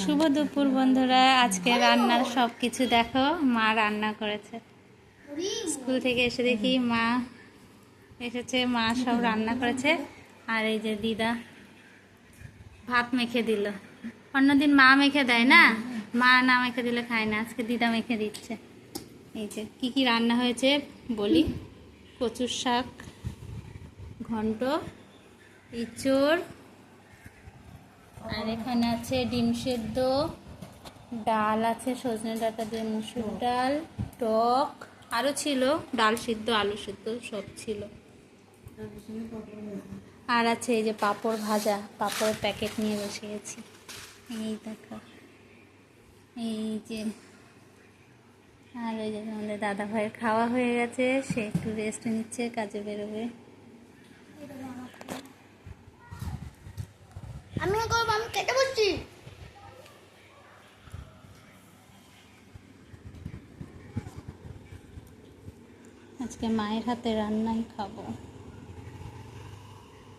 শুভ দুপুর বন্ধুরা, আজকে রান্নার সব কিছু দেখো। মা রান্না করেছে। স্কুল থেকে এসে দেখি মা এসেছে, মা সব রান্না করেছে। আর এই যে দিদা ভাত মেখে দিল। অন্যদিন মা মেখে দেয় না, মা না মেখে দিলে খায় না, আজকে দিদা মেখে দিচ্ছে। এই যে কি কি রান্না হয়েছে বলি: কচুর শাক, ঘন্ট, ইঁচড়, আর এখানে আছে ডিম সেদ্ধ, ডাল আছে সজনে ডাঁটা দিয়ে মুসুর ডাল, টক, আরও ছিল ডাল সিদ্ধ, আলু সিদ্ধ সব ছিল। আর আছে এই যে পাঁপড় ভাজা, পাঁপড়ের প্যাকেট নিয়ে বসে গেছি। এই দেখো, এই যে। আর ওই যে আমাদের দাদা ভাইয়ের খাওয়া হয়ে গেছে, সে একটু রেস্ট নিচ্ছে, কাজে বেরোবে। আমি কেটে বসছি। আজকে মায়ের হাতে রান্নাই খাবো।